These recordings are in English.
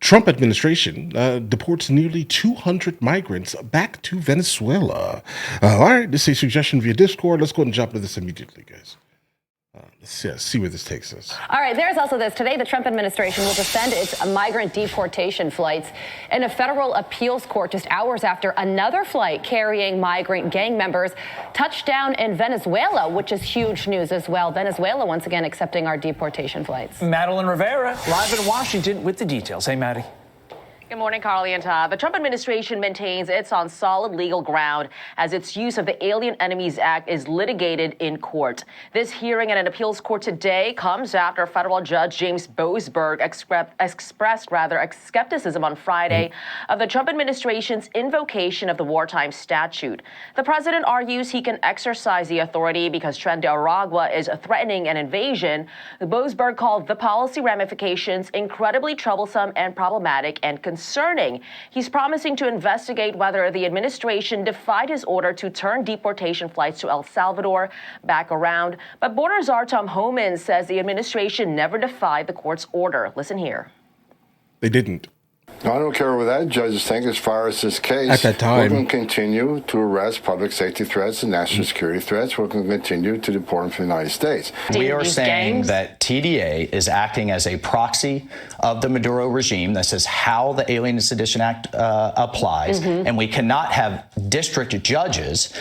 Trump administration deports nearly 200 migrants back to Venezuela. All right, this is a suggestion via Discord. Let's go ahead and jump into this immediately, guys. Let's see where this takes us. All right, there's also this. Today, the Trump administration will defend its migrant deportation flights in a federal appeals court just hours after another flight carrying migrant gang members touched down in Venezuela, which is huge news as well. Venezuela, once again, accepting our deportation flights. Madeline Rivera, live in Washington with the details. Hey, Maddie. Good morning, Carly and Todd. The Trump administration maintains it's on solid legal ground as its use of the Alien Enemies Act is litigated in court. This hearing at an appeals court today comes after federal judge James Boasberg expressed skepticism on Friday of the Trump administration's invocation of the wartime statute. The president argues he can exercise the authority because Nicaragua is threatening an invasion. Boasberg called the policy ramifications incredibly troublesome and problematic and concerning. He's promising to investigate whether the administration defied his order to turn deportation flights to El Salvador back around. But Border Czar Tom Homan says the administration never defied the court's order. Listen here. They didn't. I don't care what that judges think as far as this case. At that time, we're going to continue to arrest public safety threats and national security threats. We're going to continue to deport them from the United States. We are saying that TDA is acting as a proxy of the Maduro regime. This is how the Alien and Sedition Act applies. And we cannot have district judges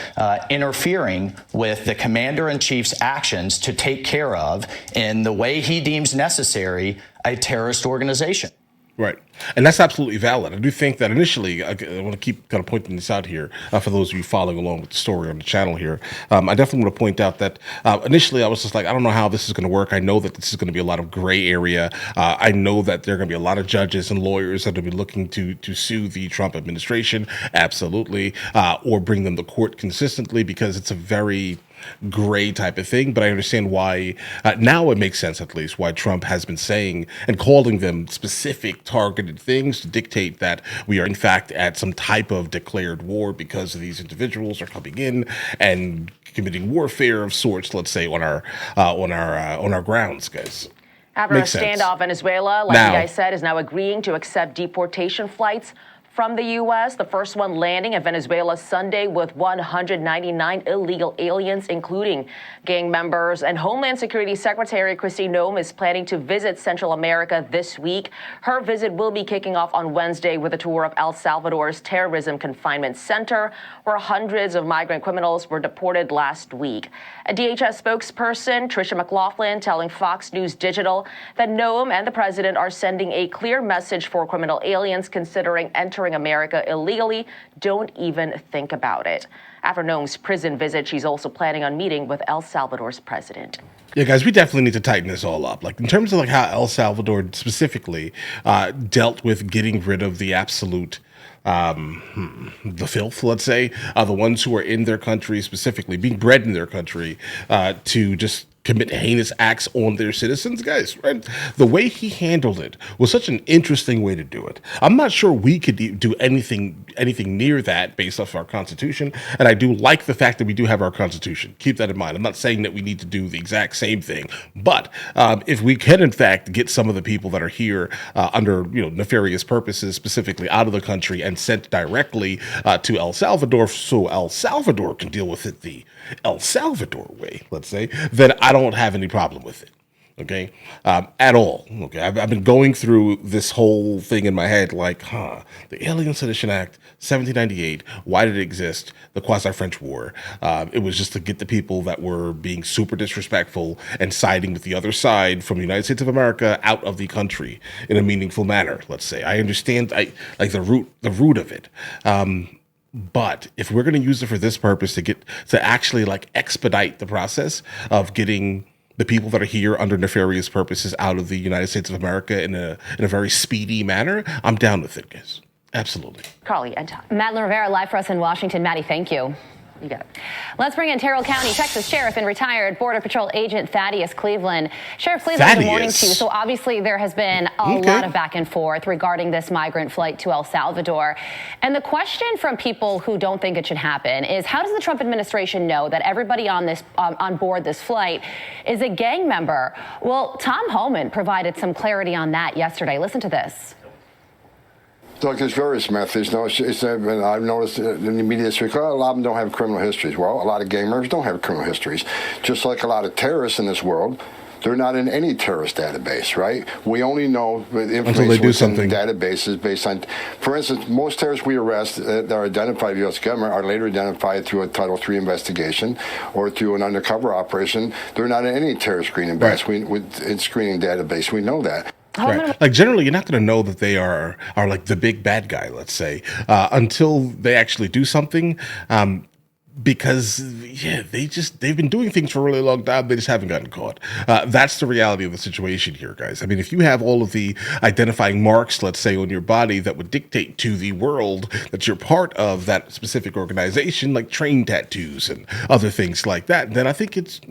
interfering with the commander-in-chief's actions to take care of, in the way he deems necessary, a terrorist organization. Right. And that's absolutely valid. I do think that initially, I want to keep kind of pointing this out here for those of you following along with the story on the channel here. I definitely want to point out that initially I was just like, I don't know how this is going to work. I know that this is going to be a lot of gray area. I know that there are going to be a lot of judges and lawyers that will be looking to sue the Trump administration, absolutely, or bring them to court consistently, because it's a very gray type of thing. But I understand why now it makes sense, at least, why Trump has been saying and calling them specific targeted things to dictate that we are in fact at some type of declared war because these individuals are coming in and committing warfare of sorts, let's say, on our grounds, guys. After Makes a standoff, sense. Venezuela, like you guys said, is now agreeing to accept deportation flights from the U.S., the first one landing at Venezuela Sunday with 199 illegal aliens, including gang members. And Homeland Security Secretary Kristi Noem is planning to visit Central America this week. Her visit will be kicking off on Wednesday with a tour of El Salvador's terrorism confinement center, where hundreds of migrant criminals were deported last week. A DHS spokesperson, Tricia McLaughlin, telling Fox News Digital that Noem and the president are sending a clear message for criminal aliens considering entering America illegally. Don't even think about it. After Noem's prison visit, she's also planning on meeting with El Salvador's president. Yeah, guys, we definitely need to tighten this all up. Like, in terms of like how El Salvador specifically dealt with getting rid of the absolute the filth, let's say, the ones who are in their country, specifically being bred in their country, to just commit heinous acts on their citizens, guys, right? The way he handled it was such an interesting way to do it. I'm not sure we could do anything near that based off our Constitution, and I do like the fact that we do have our Constitution. Keep that in mind. I'm not saying that we need to do the exact same thing, but if we can, in fact, get some of the people that are here under nefarious purposes, specifically out of the country, and sent directly to El Salvador, so El Salvador can deal with it the El Salvador way, let's say, then I don't have any problem with it. Okay, at all. Okay, I've been going through this whole thing in my head, like, the Alien Sedition Act, 1798. Why did it exist? The Quasi-French War. It was just to get the people that were being super disrespectful and siding with the other side from the United States of America out of the country in a meaningful manner. Let's say I understand, like the root of it. But if we're going to use it for this purpose to actually like expedite the process of getting the people that are here under nefarious purposes out of the United States of America in a very speedy manner, I'm down with it, guys. Absolutely. Carly and Todd. Madeline Rivera, live for us in Washington. Maddie, thank you. You got it. Let's bring in Terrell County, Texas Sheriff and retired Border Patrol Agent Thaddeus Cleveland. Sheriff Cleveland, good morning to you. So obviously there has been a lot of back and forth regarding this migrant flight to El Salvador. And the question from people who don't think it should happen is, how does the Trump administration know that everybody on board this flight is a gang member? Well, Tom Homan provided some clarity on that yesterday. Listen to this. Look, there's various methods. No, I've noticed in the media this week, a lot of them don't have criminal histories. Well, a lot of gang members don't have criminal histories. Just like a lot of terrorists in this world, they're not in any terrorist database, right? We only know the information what's in the databases based on, for instance, most terrorists we arrest that are identified by the U.S. government are later identified through a Title III investigation or through an undercover operation. They're not in any terrorist screening screening database. We know that. Right. Like generally, you're not going to know that they are like the big bad guy, let's say, until they actually do something. Because they've been doing things for a really long time. They just haven't gotten caught. That's the reality of the situation here, guys. I mean, if you have all of the identifying marks, let's say, on your body that would dictate to the world that you're part of that specific organization, like train tattoos and other things like that, then I think it's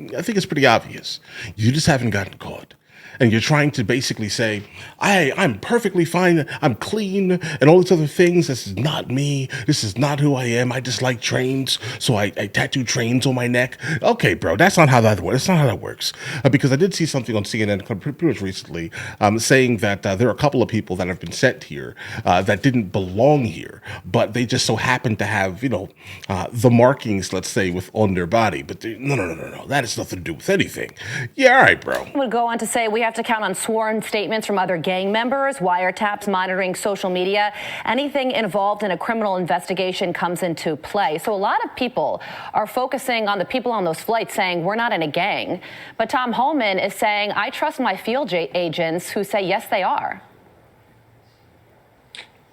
pretty obvious. You just haven't gotten caught. And you're trying to basically say, I'm perfectly fine, I'm clean, and all these other things. This is not me. This is not who I am. I just like trains, so I tattoo trains on my neck. Okay, bro, that's not how that works. That's not how that works. Because I did see something on CNN pretty much recently saying that there are a couple of people that have been sent here that didn't belong here, but they just so happen to have, the markings, let's say, on their body. But no. That has nothing to do with anything. Yeah, all right, bro. I would go on to say we have to count on sworn statements from other gang members, wiretaps, monitoring social media. Anything involved in a criminal investigation comes into play. So a lot of people are focusing on the people on those flights saying we're not in a gang. But Tom Holman is saying, I trust my field agents who say, yes, they are.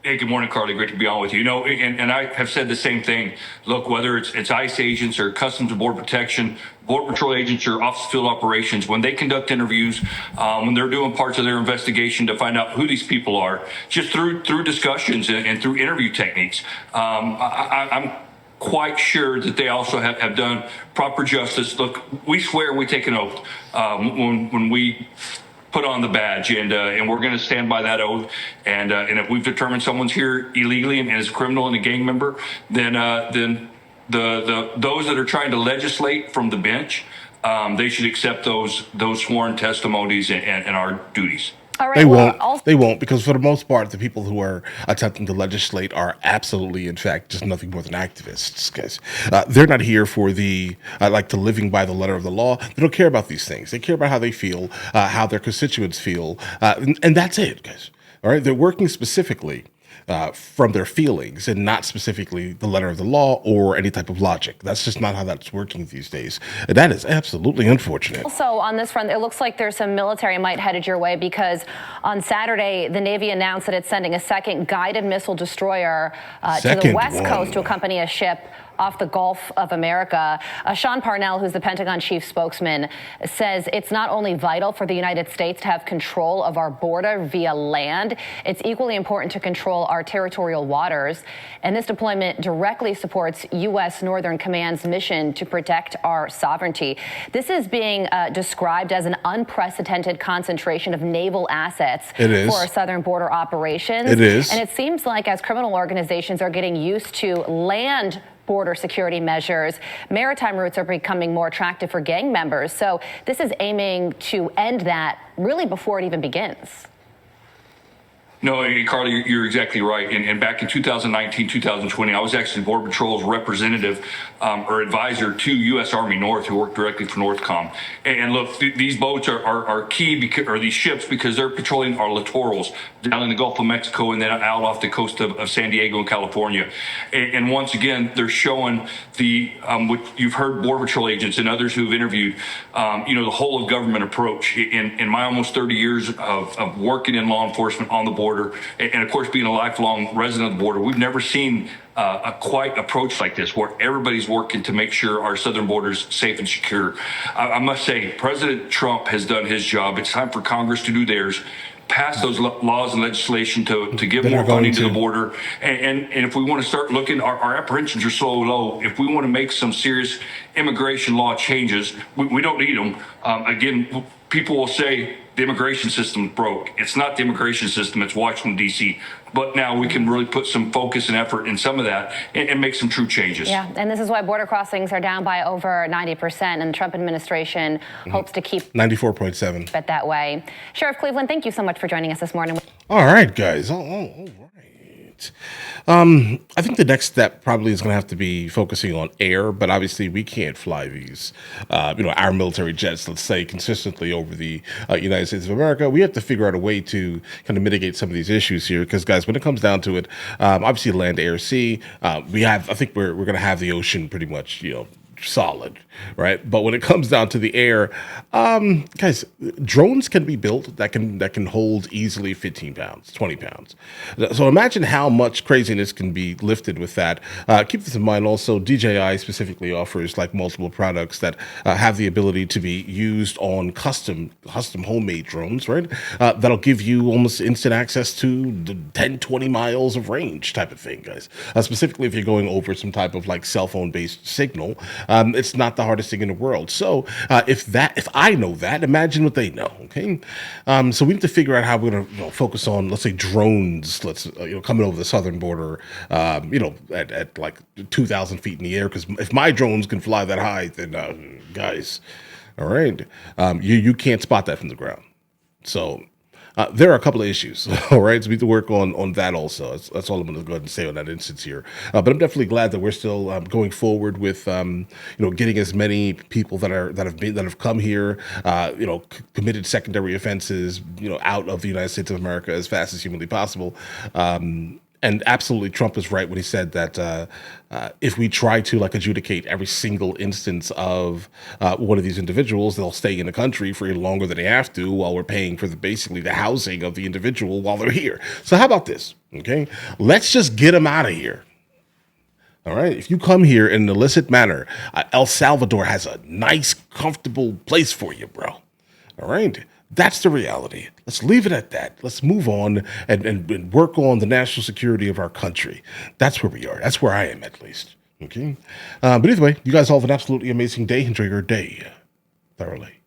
Hey, good morning, Carly. Great to be on with you. And I have said the same thing. Look, whether it's ICE agents or Customs and Border Protection, Border Patrol agents or Office of Field Operations, when they conduct interviews, when they're doing parts of their investigation to find out who these people are, just through discussions and through interview techniques, I'm quite sure that they also have done proper justice. Look, we swear and we take an oath when we put on the badge, and we're going to stand by that oath. And if we've determined someone's here illegally and is a criminal and a gang member, then those that are trying to legislate from the bench, they should accept those sworn testimonies and our duties. All right, They won't, because for the most part, the people who are attempting to legislate are absolutely, in fact, just nothing more than activists, guys. They're not here for the living by the letter of the law. They don't care about these things. They care about how they feel, how their constituents feel, and that's it, guys. All right, they're working specifically from their feelings and not specifically the letter of the law or any type of logic. That's just not how that's working these days. And that is absolutely unfortunate. Also, on this front, it looks like there's some military might headed your way, because on Saturday, the Navy announced that it's sending a second guided missile destroyer to the West Coast to accompany a ship off the Gulf of America. Sean Parnell, who's the Pentagon chief spokesman, says it's not only vital for the United States to have control of our border via land, it's equally important to control our territorial waters. And this deployment directly supports U.S. Northern Command's mission to protect our sovereignty. This is being described as an unprecedented concentration of naval assets for our southern border operations. It is. And it seems like as criminal organizations are getting used to land border security measures, maritime routes are becoming more attractive for gang members. So this is aiming to end that really before it even begins. No, Carly, you're exactly right. And back in 2019, 2020, I was actually Border Patrol's representative or advisor to U.S. Army North, who worked directly for NORTHCOM. And look, these boats are key, or these ships, because they're patrolling our littorals down in the Gulf of Mexico and then out off the coast of San Diego and California. And once again, they're showing what you've heard Border Patrol agents and others who've interviewed, the whole of government approach. In my almost 30 years of working in law enforcement on the border, and of course being a lifelong resident of the border, we've never seen a quite approach like this, where everybody's working to make sure our southern border is safe and secure. I must say, President Trump has done his job. It's time for Congress to do theirs. Pass those laws and legislation to give more funding to the border. And if we want to start looking, our apprehensions are so low. If we want to make some serious immigration law changes, we don't need them. Again, people will say the immigration system broke. It's not the immigration system, it's Washington, D.C. But now we can really put some focus and effort in some of that and make some true changes. Yeah, and this is why border crossings are down by over 90%, and the Trump administration hopes to keep 94.7 it that way. Sheriff Cleveland, thank you so much for joining us this morning. All right, guys. All right. right. I think the next step probably is going to have to be focusing on air, but obviously we can't fly these, our military jets, let's say, consistently over the United States of America. We have to figure out a way to kind of mitigate some of these issues here, because, guys, when it comes down to it, obviously land, air, sea, I think we're going to have the ocean pretty much, solid, right? But when it comes down to the air, guys, drones can be built that can hold easily 15 pounds, 20 pounds. So imagine how much craziness can be lifted with that. Keep this in mind also, DJI specifically offers like multiple products that have the ability to be used on custom homemade drones, right? That'll give you almost instant access to the 10, 20 miles of range type of thing, guys. Specifically if you're going over some type of like cell phone based signal. It's not the hardest thing in the world. So if I know that, imagine what they know. Okay, so we need to figure out how we're going to focus on, let's say, drones. Let's coming over the southern border, at like 2,000 feet in the air. Because if my drones can fly that high, then guys, all right, you can't spot that from the ground. So. There are a couple of issues, all right? So we need to work on that also. That's all I'm going to go ahead and say on that instance here. But I'm definitely glad that we're still going forward with, getting as many people that have come here, committed secondary offenses, out of the United States of America as fast as humanly possible. And absolutely, Trump is right when he said that if we try to adjudicate every single instance of one of these individuals, they'll stay in the country for longer than they have to, while we're paying for basically the housing of the individual while they're here. So how about this? Okay, let's just get them out of here. All right. If you come here in an illicit manner, El Salvador has a nice, comfortable place for you, bro. All right. That's the reality. Let's leave it at that. Let's move on and work on the national security of our country. That's where we are. That's where I am, at least. Okay. But either way, you guys all have an absolutely amazing day. Enjoy your day thoroughly.